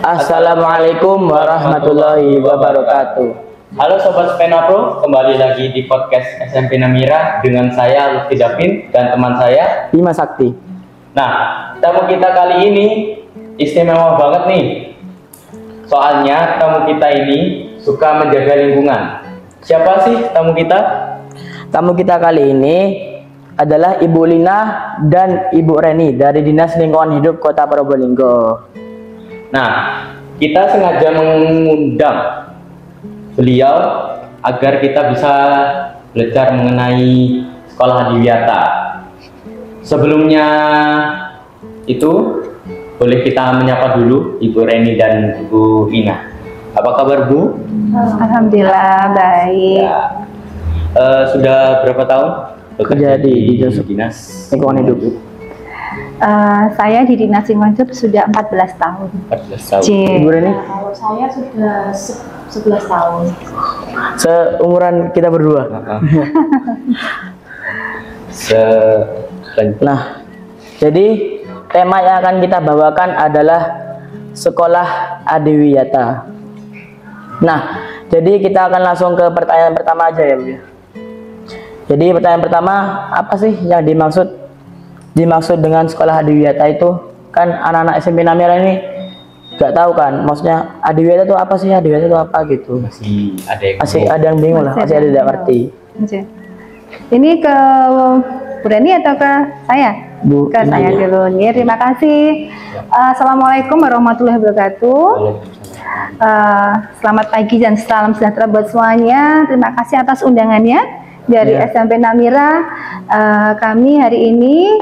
Assalamualaikum warahmatullahi wabarakatuh. Halo Sobat Spena Pro, kembali lagi di podcast SMP Namira dengan saya Lutfi Davin dan teman saya Bima Sakti. Nah, tamu kita kali ini istimewa banget nih. Soalnya tamu kita ini suka menjaga lingkungan. Siapa sih tamu kita? Tamu kita kali ini adalah Ibu Lina dan Ibu Reni dari Dinas Lingkungan Hidup Kota Probolinggo. Nah, kita sengaja mengundang beliau agar kita bisa belajar mengenai sekolah adiwiyata. Sebelumnya itu boleh kita menyapa dulu Ibu Reni dan Ibu Lina. Apa kabar Bu? Alhamdulillah baik. Ya. Sudah berapa tahun Bekerja di Dinas Lingkungan Hidup? Saya di Dinas Lingkungan Hidup sudah 14 tahun. 14 tahun. Ibu Reni? Kalau saya sudah 11 tahun. Seumuran kita berdua. Nah, jadi tema yang akan kita bawakan adalah sekolah adiwiyata. Nah, jadi kita akan langsung ke pertanyaan pertama aja ya Bu. Jadi pertanyaan pertama, apa sih yang dimaksud dengan sekolah adiwiyata itu? Kan anak-anak SMP Namira ini nggak tahu kan, maksudnya adiwiyata itu apa sih, adiwiyata itu apa gitu. Masih ada yang bingung lah, masih ada yang tidak ngerti. Ini ke Bu Reni atau ke saya? Bu, ke saya dulu nih. Terima kasih. Assalamualaikum warahmatullahi wabarakatuh. Selamat pagi dan salam sejahtera buat semuanya. Terima kasih atas undangannya dari SMP Namira. Kami hari ini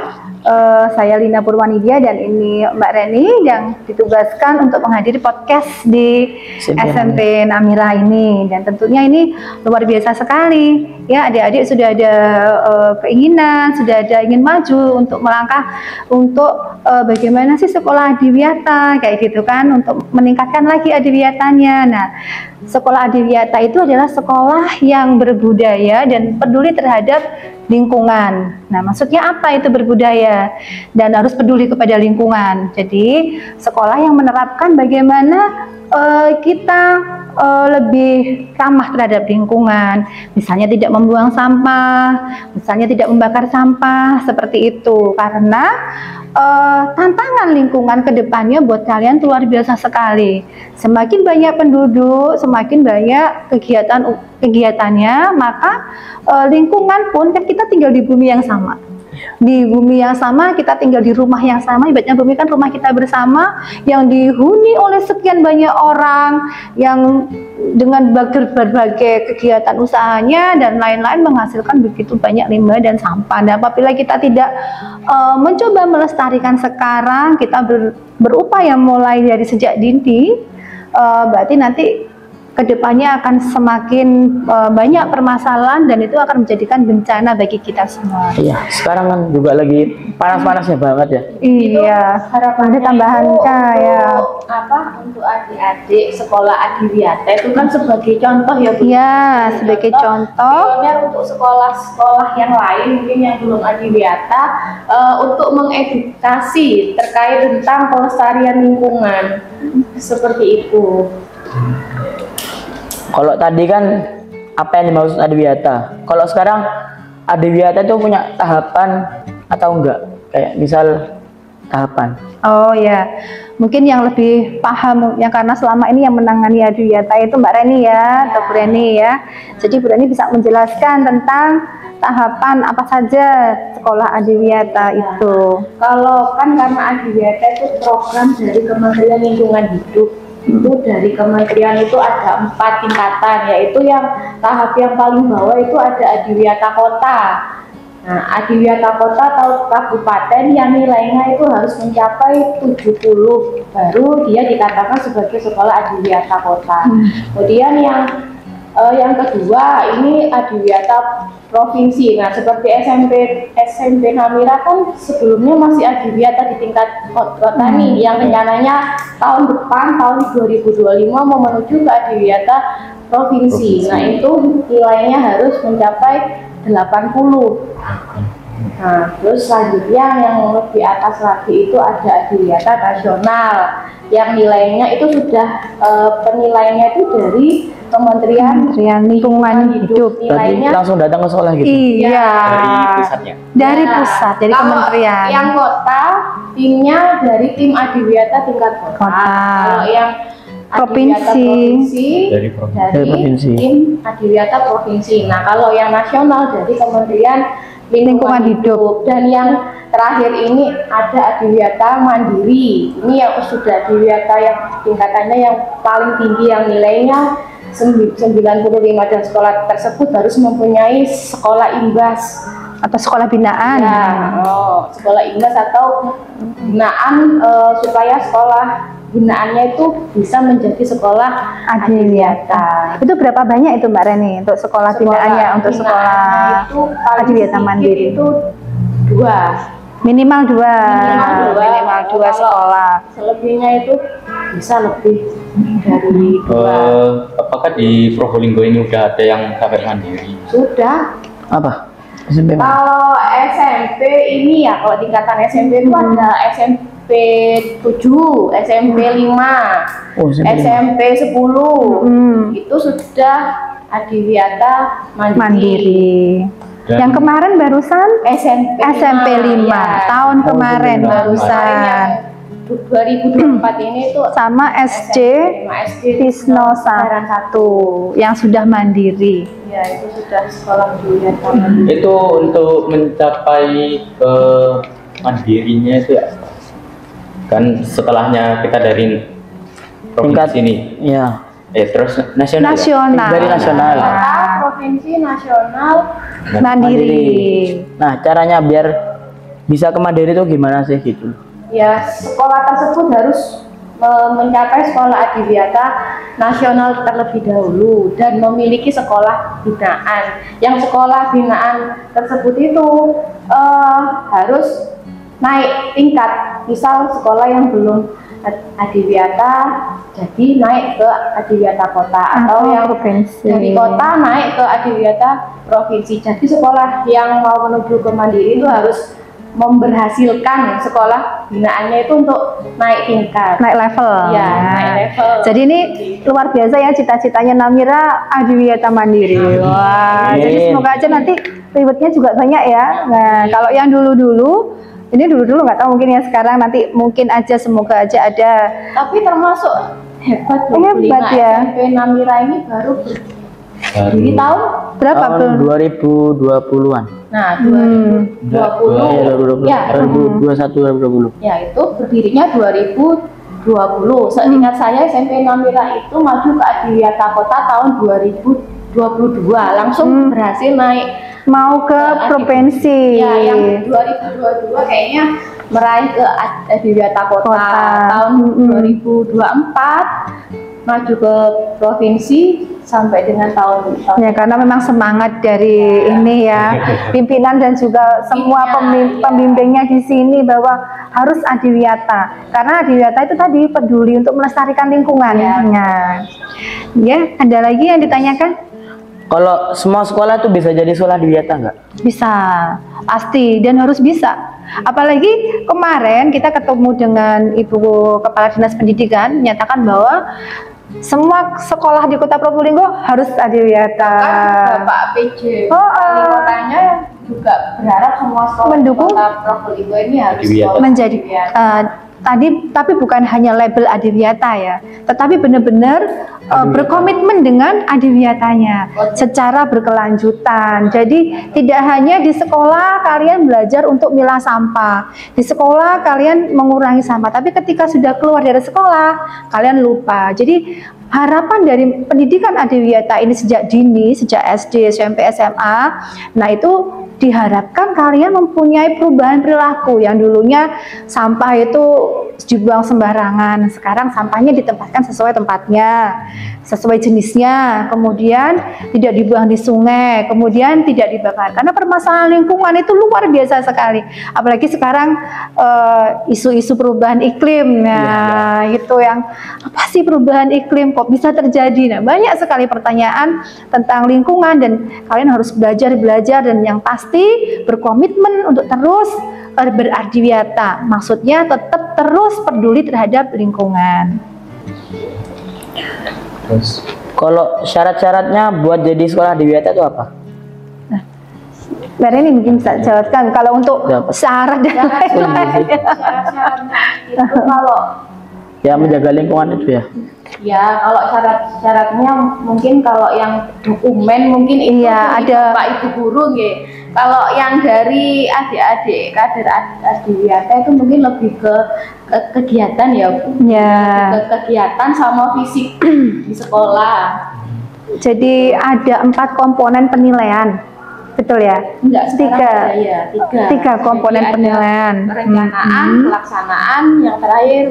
saya Lina Purwanidia dan ini Mbak Reni yang ditugaskan untuk menghadiri podcast di SMP Namira ini, dan tentunya ini luar biasa sekali ya, adik-adik sudah ada keinginan, sudah ada ingin maju untuk melangkah untuk bagaimana sih sekolah adiwiyata kayak gitu kan, untuk meningkatkan lagi adiwiyatanya. Nah, sekolah adiwiyata itu adalah sekolah yang berbudaya dan peduli terhadap lingkungan. Nah, maksudnya apa itu berbudaya dan harus peduli kepada lingkungan? Jadi, sekolah yang menerapkan bagaimana kita lebih ramah terhadap lingkungan, misalnya tidak membuang sampah, misalnya tidak membakar sampah, seperti itu. Karena tantangan lingkungan ke depannya buat kalian itu luar biasa sekali. Semakin banyak penduduk, semakin banyak kegiatannya, maka lingkungan pun, kan kita tinggal di bumi yang sama. Di bumi yang sama, kita tinggal di rumah yang sama. Ibaratnya bumi kan rumah kita bersama yang dihuni oleh sekian banyak orang yang dengan berbagai kegiatan usahanya dan lain-lain menghasilkan begitu banyak limbah dan sampah. Dan apabila kita tidak mencoba melestarikan sekarang, kita berupaya mulai dari sejak dini, berarti nanti kedepannya akan semakin banyak permasalahan dan itu akan menjadikan bencana bagi kita semua. Iya, sekarang kan juga lagi panas-panasnya banget ya. Iya, harapannya tambahan kayak untuk adik-adik sekolah adiwiyata itu kan sebagai contoh ya Bu. Iya, sebagai contoh. Pionir untuk sekolah-sekolah yang lain mungkin yang belum adiwiyata, untuk mengedukasi terkait tentang pelestarian lingkungan seperti itu. Kalau tadi kan apa yang dimaksud adiwiyata? Kalau sekarang adiwiyata itu punya tahapan atau enggak? Kayak misal tahapan. Oh ya, mungkin yang lebih paham yang karena selama ini yang menangani adiwiyata itu Mbak Reni ya, atau Bu Reni ya. Jadi Bu Reni bisa menjelaskan tentang tahapan apa saja sekolah adiwiyata itu. Kalau kan karena adiwiyata itu program dari Kementerian Lingkungan Hidup. Itu dari kementerian itu ada 4 tingkatan, yaitu yang tahap yang paling bawah itu ada adiwiyata kota. Nah, adiwiyata kota atau kabupaten yang nilainya itu harus mencapai 70 baru dia dikatakan sebagai sekolah adiwiyata kota. Kemudian yang kedua ini adiwiyata provinsi. Nah, seperti SMP Namira kan sebelumnya masih adiwiyata di tingkat kota nih, yang rencananya tahun depan tahun 2025 mau menuju ke adiwiyata provinsi. Nah, itu nilainya harus mencapai 80. Nah, terus selanjutnya yang lebih atas lagi itu ada adiwiyata nasional yang nilainya itu sudah penilaiannya itu dari Kementerian Lingkungan Hidup. Berarti Nilainya langsung datang ke sekolah gitu. Iya. Dari pusatnya. Dari ya, pusat, dari kalau kementerian. Yang kota timnya dari tim adiwiyata tingkat kota. Kota. Kalau yang adiwiyata Provinsi. provinsi Dari provinsi. Dari provinsi. tim adiwiyata provinsi. Nah, kalau yang nasional dari Kementerian Lingkungan Hidup. Dan yang terakhir ini ada adiwiyata mandiri. Ini yang sudah adiwiyata yang tingkatannya yang paling tinggi, yang nilainya 95, dan sekolah tersebut harus mempunyai sekolah imbas Atau sekolah binaan. ya, sekolah imbas atau binaan, supaya sekolah binaannya itu bisa menjadi sekolah adiwiyata. Itu berapa banyak itu Mbak Reni untuk sekolah binaannya, untuk sekolah binaannya itu paling adiwiyata sedikit mandiri? itu 2. Minimal dua. Minimal dua Minimal 2 sekolah. Selebihnya itu bisa lebih dari 2. Apakah di Probolinggo ini udah ada yang sampai mandiri? Sudah. Apa? SMP mana? Kalau SMP ini ya, kalau tingkatan SMP itu ada SMP 7, SMP 5, Oh, SMP 5. SMP 10. Itu sudah adiwiyata mandiri. Dan Yang kemarin barusan SMP SMP 5 ya. tahun kemarin lima. barusan. 2024 ini itu Sama SC SD Tisno 1 yang sudah mandiri. Ya, itu sudah sekolah adiwiyata mandiri. itu untuk mencapai ke mandirinya itu ya, kan setelahnya kita dari Tingkat provinsi ini, ya. terus nasional. Ya? Nasional. Dari nasional. Kota, provinsi, nasional. Mandiri. Nah, caranya biar bisa ke mandiri itu gimana sih gitu? Ya, sekolah tersebut harus mencapai sekolah adiwiyata nasional terlebih dahulu dan memiliki sekolah binaan. Yang sekolah binaan tersebut itu harus naik tingkat. Misal sekolah yang belum adiwiyata jadi naik ke adiwiyata kota, atau yang provinsi. dari kota naik ke adiwiyata provinsi. Jadi sekolah yang mau menuju ke mandiri itu harus memberhasilkan sekolah binaannya itu untuk naik tingkat, Naik level. ya, naik level. Jadi ini luar biasa ya cita-citanya Namira adiwiyata mandiri. Wah, Amin. jadi semoga aja nanti ribetnya juga banyak ya. Nah, kalau yang dulu-dulu, ini dulu-dulu nggak tahu mungkin ya sekarang nanti mungkin aja semoga aja ada. Tapi termasuk hebat loh, Hebat Lina. ya. SMP Namira ini baru berdiri tahun, Berapa Tahun Bro? 2020-an. nah 2020, Ya, 2020. ya, 2021 2020. ya itu berdirinya 2020. Seingat saya SMP Namira itu maju ke adiwiyata kota tahun 2022, langsung berhasil naik. Mau ke provinsi. Ya, yang 2022 kayaknya meraih ke adiwiyata kota. Kota. Tahun 2024 maju ke provinsi sampai dengan tahun Ya, karena memang semangat dari ini ya pimpinan dan juga semua pembimbingnya di sini bahwa harus adiwiyata, karena adiwiyata itu tadi peduli untuk melestarikan lingkungannya. Ya, ada lagi yang ditanyakan? Kalau semua sekolah tuh bisa jadi sekolah adiwiyata nggak? Bisa, pasti, dan harus bisa. Apalagi kemarin kita ketemu dengan Ibu Kepala Dinas Pendidikan menyatakan bahwa semua sekolah di Kota Probolinggo harus adiwiyata. kan Bapak PJ wali kotanya juga berharap semua sekolah Mendukung di Kota Probolinggo ini harus Adiwiyata. sekolah Menjadi adiwiyata. tapi bukan hanya label adiwiyata ya, tetapi benar-benar berkomitmen dengan adiwiyatanya secara berkelanjutan. Jadi tidak hanya di sekolah kalian belajar untuk milah sampah, di sekolah kalian mengurangi sampah, tapi ketika sudah keluar dari sekolah kalian lupa. Jadi harapan dari pendidikan adiwiyata ini sejak dini, sejak SD, SMP, SMA, nah itu diharapkan kalian mempunyai perubahan perilaku. Yang dulunya sampah itu dibuang sembarangan, sekarang sampahnya ditempatkan sesuai tempatnya, sesuai jenisnya, kemudian tidak dibuang di sungai, kemudian tidak dibakar. Karena permasalahan lingkungan itu luar biasa sekali, apalagi sekarang isu-isu perubahan iklim. Nah, itu yang apa sih perubahan iklim, kok bisa terjadi? Nah, banyak sekali pertanyaan tentang lingkungan dan kalian harus belajar dan yang pasti pasti berkomitmen untuk terus beradiwiyata. Maksudnya tetap terus peduli terhadap lingkungan. Terus Kalau syarat-syaratnya buat jadi sekolah adiwiyata itu apa? Mbak Reni mungkin bisa jelaskan kalau untuk Ya, syarat dan lain-lain. Syarat-syaratnya itu kalau Ya menjaga lingkungan itu ya. ya kalau syarat-syaratnya mungkin kalau yang dokumen mungkin itu Iya, dari ada. Bapak Ibu guru nggih. Kalau yang dari adik-adik kader adiwiyata itu mungkin lebih ke kegiatan ya Bu. Ya. Ke kegiatan sama fisik di sekolah. Jadi ada 4 komponen penilaian, betul ya? Enggak, sekarang Tiga. ada ya, Tiga komponen Jadi ada penilaian. perencanaan, pelaksanaan, yang terakhir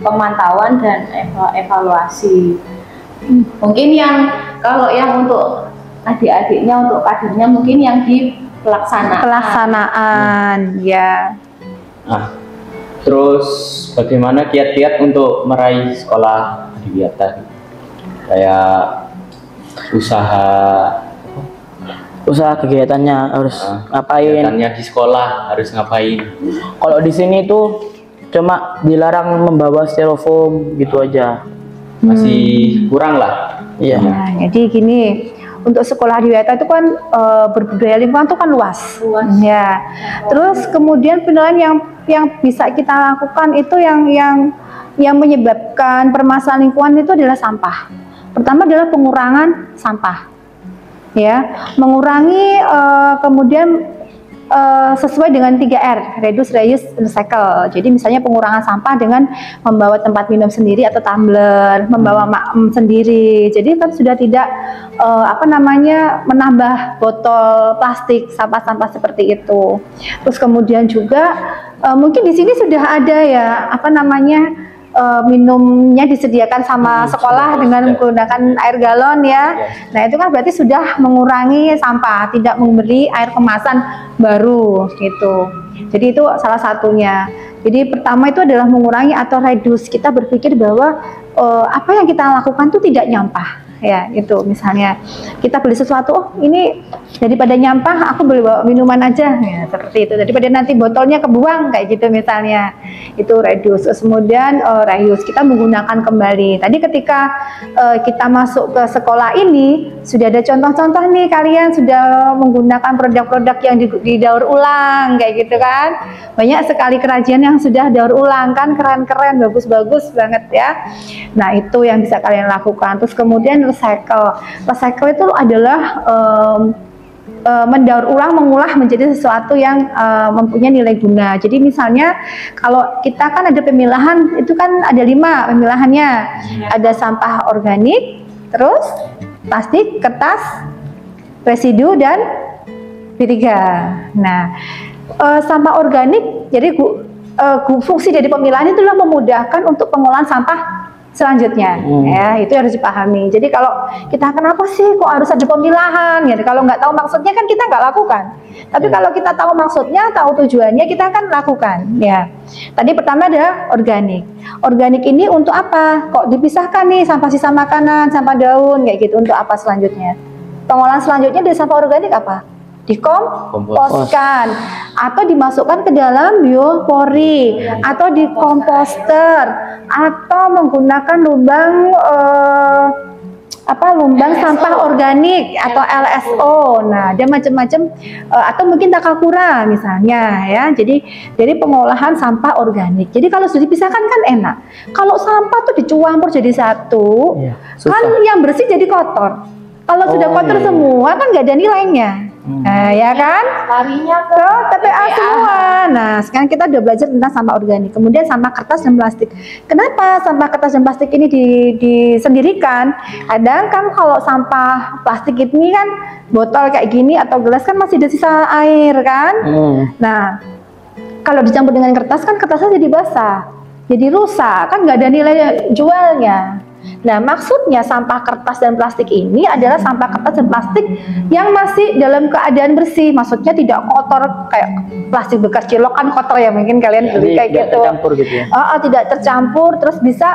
pemantauan dan evaluasi. Mungkin yang kalau yang untuk adik-adiknya, untuk kadernya mungkin yang di Pelaksanaan, ya. Nah, terus bagaimana kiat-kiat untuk meraih sekolah adiwiyata? Kayak Usaha kegiatannya harus ngapain? kegiatannya di sekolah harus ngapain? Kalau di sini tuh cuma dilarang membawa styrofoam gitu aja. Masih kurang lah. Iya. Nah, jadi gini, untuk sekolah adiwiyata itu kan berbudaya lingkungan itu kan luas. Ya. Terus kemudian penilaian yang bisa kita lakukan itu yang menyebabkan permasalahan lingkungan itu adalah sampah. Pertama adalah pengurangan sampah. Ya, mengurangi kemudian sesuai dengan 3R, reduce, reuse, recycle. Jadi misalnya pengurangan sampah dengan membawa tempat minum sendiri atau tumbler, membawa maem sendiri. Jadi kan sudah tidak menambah botol plastik, sampah-sampah seperti itu. Terus kemudian juga mungkin di sini sudah ada ya minumnya disediakan sama sekolah dengan menggunakan air galon ya. Nah itu kan berarti sudah mengurangi sampah, tidak memberi air kemasan baru gitu. Jadi itu salah satunya. Jadi pertama itu adalah mengurangi atau reduce. Kita berpikir bahwa apa yang kita lakukan itu tidak nyampah. Ya itu misalnya kita beli sesuatu, oh ini daripada nyampah aku beli bawa minuman aja ya, seperti itu, daripada nanti botolnya kebuang kayak gitu misalnya, itu reduce. Terus kemudian reuse, kita menggunakan kembali. Tadi ketika kita masuk ke sekolah ini sudah ada contoh-contoh nih, kalian sudah menggunakan produk-produk yang didaur ulang kayak gitu kan, banyak sekali kerajinan yang sudah daur ulang kan, keren-keren, bagus-bagus banget ya. Nah itu yang bisa kalian lakukan. Terus kemudian recycle itu adalah mendaur ulang, mengolah menjadi sesuatu yang mempunyai nilai guna. Jadi misalnya kalau kita kan ada pemilahan, itu kan ada 5 pemilahannya. Ada sampah organik, terus plastik, kertas, residu, dan B3. Nah sampah organik, jadi fungsi dari pemilahan itu adalah memudahkan untuk pengolahan sampah selanjutnya, ya itu harus dipahami. Jadi kalau kita kenapa sih kok harus ada pemilahan? Ya kalau nggak tahu maksudnya kan kita nggak lakukan. Tapi kalau kita tahu maksudnya, tahu tujuannya, kita akan lakukan. Ya, tadi pertama ada organik. Organik ini untuk apa? Kok dipisahkan nih sampah sisa makanan, sampah daun, kayak gitu? Untuk apa selanjutnya? Pengolahan selanjutnya dari sampah organik apa? Dikomposkan atau dimasukkan ke dalam biopori atau di komposter atau menggunakan lubang lumbang sampah organik atau LSO. Nah, ada macam-macam atau mungkin takakura misalnya ya. Jadi pengolahan sampah organik. Jadi kalau sudah dipisahkan kan enak. Kalau sampah tuh dicampur jadi satu, kan yang bersih jadi kotor. Kalau sudah kotor semua kan nggak ada nilainya. Nah, ya kan? Larinya ke TPA semua. Nah, sekarang kita udah belajar tentang sampah organik. Kemudian sampah kertas dan plastik. Kenapa sampah kertas dan plastik ini disendirikan? Kadang kan kalau sampah plastik ini kan botol kayak gini atau gelas kan masih ada sisa air kan? Nah, kalau dicampur dengan kertas kan kertasnya jadi basah, jadi rusak, kan nggak ada nilai jualnya. Nah, maksudnya sampah kertas dan plastik ini adalah sampah kertas dan plastik yang masih dalam keadaan bersih. Maksudnya tidak kotor kayak plastik bekas cilok kan kotor ya, mungkin kalian beli kayak tidak gitu. tercampur gitu ya. Tidak tercampur, terus bisa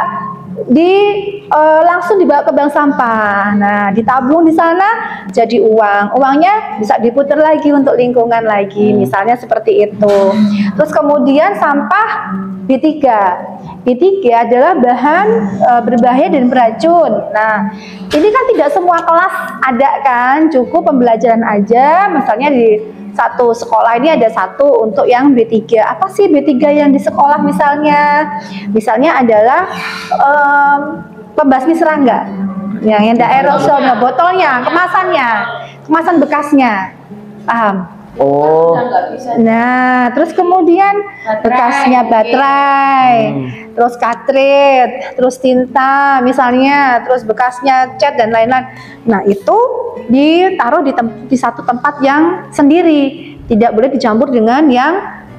langsung dibawa ke bank sampah. Nah, ditabung di sana jadi uang. Uangnya bisa diputar lagi untuk lingkungan lagi, misalnya seperti itu. Terus kemudian sampah B3. B3 adalah bahan berbahaya dan beracun. Nah, ini kan tidak semua kelas ada kan, cukup pembelajaran aja. Misalnya di satu sekolah ini ada satu untuk yang B3. Apa sih B3 yang di sekolah misalnya? Misalnya adalah pembasmi serangga. Yang aerosolnya, botolnya, kemasan bekasnya. Paham? Oh, Nah, terus kemudian bekasnya baterai, terus cartridge, terus tinta misalnya, terus bekasnya cat dan lain-lain. Nah, itu ditaruh di satu tempat yang sendiri, tidak boleh dicampur dengan yang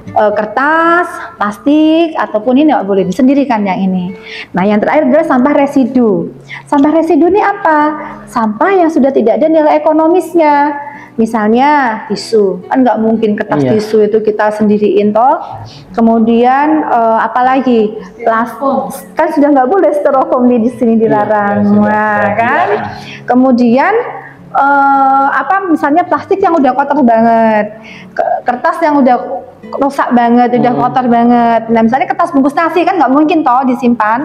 kertas, plastik, ataupun ini nggak boleh disendirikan yang ini. Nah, yang terakhir adalah sampah residu. Sampah residu ini apa? Sampah yang sudah tidak ada nilai ekonomisnya. Misalnya tisu, kan nggak mungkin kertas tisu itu kita sendiriin toh. Kemudian apalagi plastik, kan sudah nggak boleh styrofoam di sini dilarang, kan? Kemudian misalnya plastik yang udah kotor banget, kertas yang udah rusak banget, udah kotor banget. Nah, misalnya kertas bungkus nasi kan nggak mungkin toh disimpan.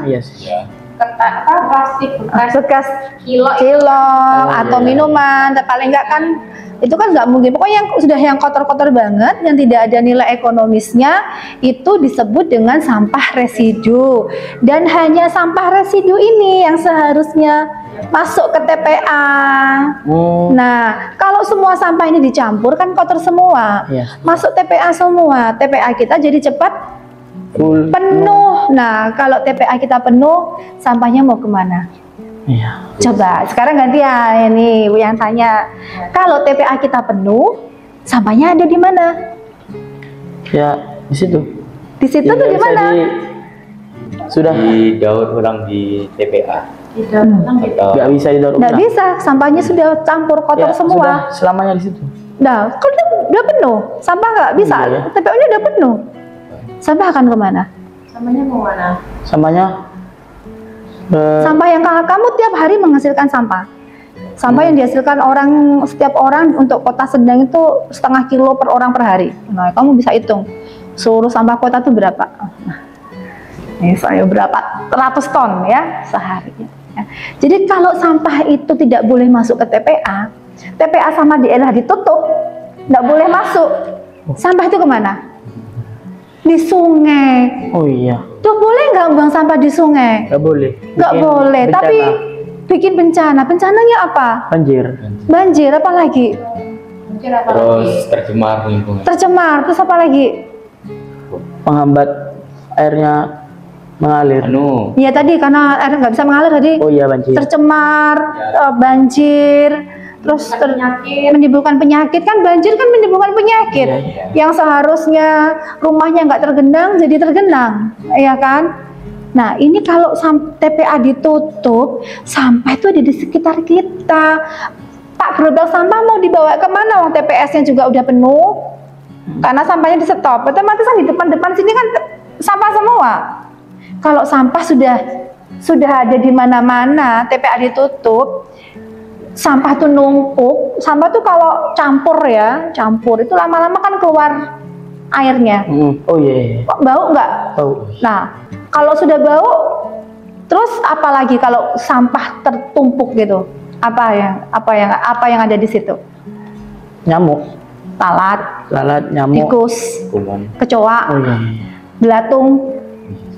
Plastik bekas kilo atau minuman, paling enggak kan itu kan nggak mungkin. Pokoknya yang sudah yang kotor-kotor banget, yang tidak ada nilai ekonomisnya, itu disebut dengan sampah residu. Dan hanya sampah residu ini yang seharusnya masuk ke TPA. Nah, kalau semua sampah ini dicampur kan kotor semua, masuk TPA semua. TPA kita jadi cepat penuh. Nah, kalau TPA kita penuh, sampahnya mau kemana? Coba sekarang gantian ini yang tanya. Kalau TPA kita penuh, sampahnya ada di mana? Ya, di situ. Di situ tuh di mana? Sudah didaur ulang di TPA. Nggak bisa didaur ulang. Nggak bisa, sampahnya sudah campur kotor semua. Sudah selamanya di situ. Nah, kalau udah penuh, sampah nggak bisa. TPA-nya udah penuh. Sampah akan kemana? Sampahnya kemana? Sampahnya sampah yang kamu tiap hari menghasilkan sampah. Sampah yang dihasilkan setiap orang untuk kota Sendang itu 0,5 kilo per orang per hari. Nah, kamu bisa hitung seluruh sampah kota itu berapa. Ini saya berapa ratus ton ya sehari. Jadi kalau sampah itu tidak boleh masuk ke TPA, TPA sama daerah ditutup, nggak boleh masuk. Sampah itu kemana? Di sungai. Oh iya. Tuh boleh nggak buang sampah di sungai? Nggak boleh. Nggak boleh. Bencana. Tapi bikin bencana. Bencananya apa? Banjir. Banjir apa lagi? Terus tercemar lingkungan. Tercemar. Terus apa lagi? Menghambat airnya mengalir. Iya tadi karena air nggak bisa mengalir tadi. Oh iya, banjir. Tercemar, banjir. Terus menimbulkan penyakit kan, banjir kan menimbulkan penyakit yang seharusnya rumahnya nggak tergenang jadi tergenang, ya kan? Nah ini kalau TPA ditutup, sampah itu ada di sekitar kita. Pak, gerobak sampah mau dibawa kemana? Wong TPS-nya juga udah penuh, karena sampahnya di stop. Otomatis kan di depan sini kan sampah semua. Kalau sampah sudah ada di mana-mana, TPA ditutup. Sampah tuh numpuk, sampah tuh kalau campur itu lama-lama kan keluar airnya. Oh iya. Bau nggak? Bau. Nah, kalau sudah bau, terus apalagi kalau sampah tertumpuk gitu? Apa yang ada di situ? Nyamuk. Lalat, nyamuk. tikus, kecoa, belatung.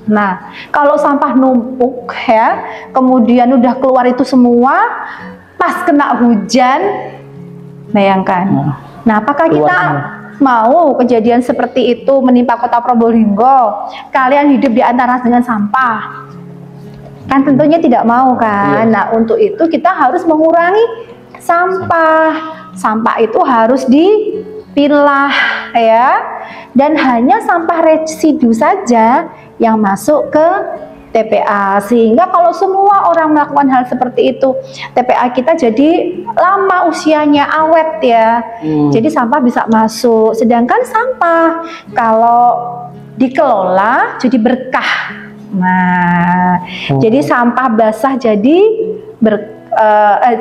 Nah, kalau sampah numpuk ya, kemudian udah keluar itu semua. Pas kena hujan, bayangkan. Nah, apakah kita mau kejadian seperti itu menimpa kota Probolinggo? Kalian hidup di antara dengan sampah, kan tentunya tidak mau kan? Nah, untuk itu kita harus mengurangi sampah. Sampah itu harus dipilah ya, dan hanya sampah residu saja yang masuk ke TPA, sehingga kalau semua orang melakukan hal seperti itu, TPA kita jadi lama usianya, awet ya. Jadi sampah bisa masuk. Sedangkan sampah kalau dikelola jadi berkah. Nah, jadi sampah basah jadi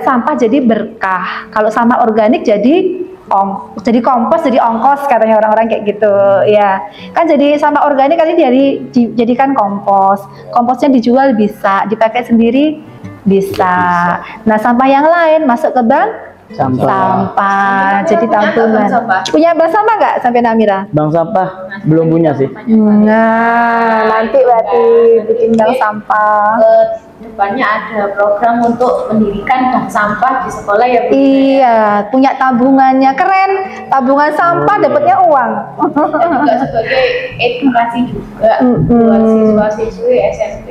sampah jadi berkah. Kalau sampah organik jadi kompos, jadi ongkos katanya orang-orang kayak gitu ya. Kan jadi sampah organik kan dijadikan kompos. Komposnya dijual bisa, dipakai sendiri bisa. Nah, sampah yang lain masuk ke bank sampah. Jadi tabungan. Punya bank sampah nggak sampai Namira? Bank sampah belum punya sih. Nah, nanti berarti bikin bank sampah. Depannya ada program untuk mendirikan bank sampah di sekolah ya Bu? Iya, punya tabungannya keren. Tabungan sampah dapatnya uang. Dan juga sebagai edukasi juga buat siswa-siswi SMP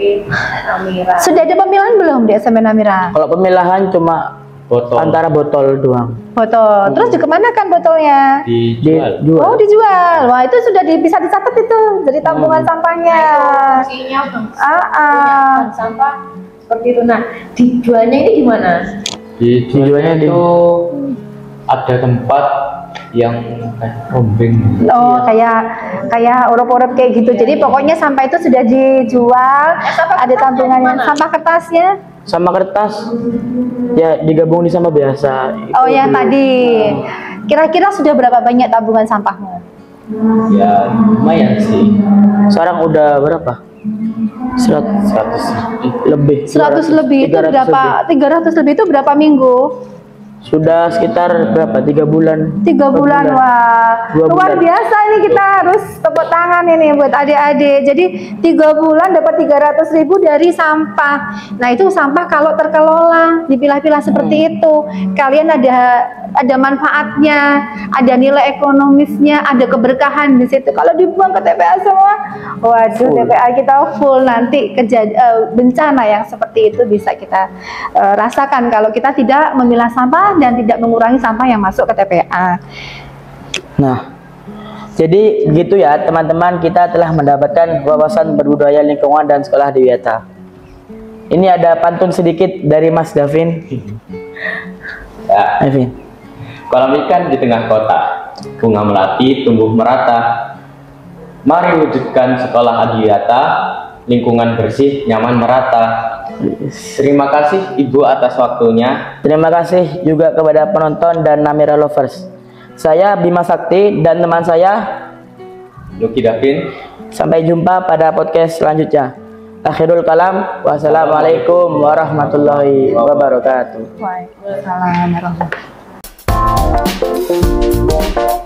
Namira. Sudah ada pemilahan belum di SMP Namira? Kalau pemilahan cuma Botol antara botol doang. Botol. Terus kemana kan botolnya? dijual. Oh, dijual. Wah, itu sudah bisa dicatat itu dari tabungan sampahnya. Fungsinya bank Ah. bank sampah seperti itu. Nah, dijualnya ini gimana? Dijualnya itu ada tempat yang rombeng. Oh, kayak urop-urop kayak gitu. Jadi pokoknya sampah itu sudah dijual, sampah ada kertasnya tabungannya. gimana? Sampah kertasnya? Sama kertas ya digabung di sama biasa. Oh, yang tadi. Kira-kira sudah berapa banyak tabungan sampahmu? Ya lumayan sih. Sekarang udah berapa? 100 lebih. 100 lebih itu 300 berapa? 300 lebih itu berapa minggu? Sudah sekitar berapa? 3 bulan. 3 bulan, wah 2 luar bulan. biasa ini, kita harus tepuk tangan ini buat adik-adik. Jadi 3 bulan dapat 300.000 dari sampah. Nah, itu sampah kalau terkelola, dipilah-pilah seperti itu, kalian ada manfaatnya, ada nilai ekonomisnya, ada keberkahan di situ. Kalau dibuang ke TPA semua, waduh, TPA kita full. Nanti bencana yang seperti itu bisa kita rasakan kalau kita tidak memilah sampah dan tidak mengurangi sampah yang masuk ke TPA. Nah, jadi gitu ya teman-teman, kita telah mendapatkan wawasan berbudaya lingkungan dan sekolah di Wiyata. Ini ada pantun sedikit dari Mas Gavin. Ya, Gavin. kolam ikan di tengah kota, bunga melati tumbuh merata. Mari wujudkan sekolah Adiwiyata, lingkungan bersih, nyaman, merata. Terima kasih Ibu atas waktunya. Terima kasih juga kepada penonton dan Namira Lovers. Saya Bima Sakti dan teman saya Luki Davin. Sampai jumpa pada podcast selanjutnya. Akhirul kalam. Wassalamualaikum warahmatullahi wabarakatuh. Waalaikumsalam warahmatullahi wabarakatuh.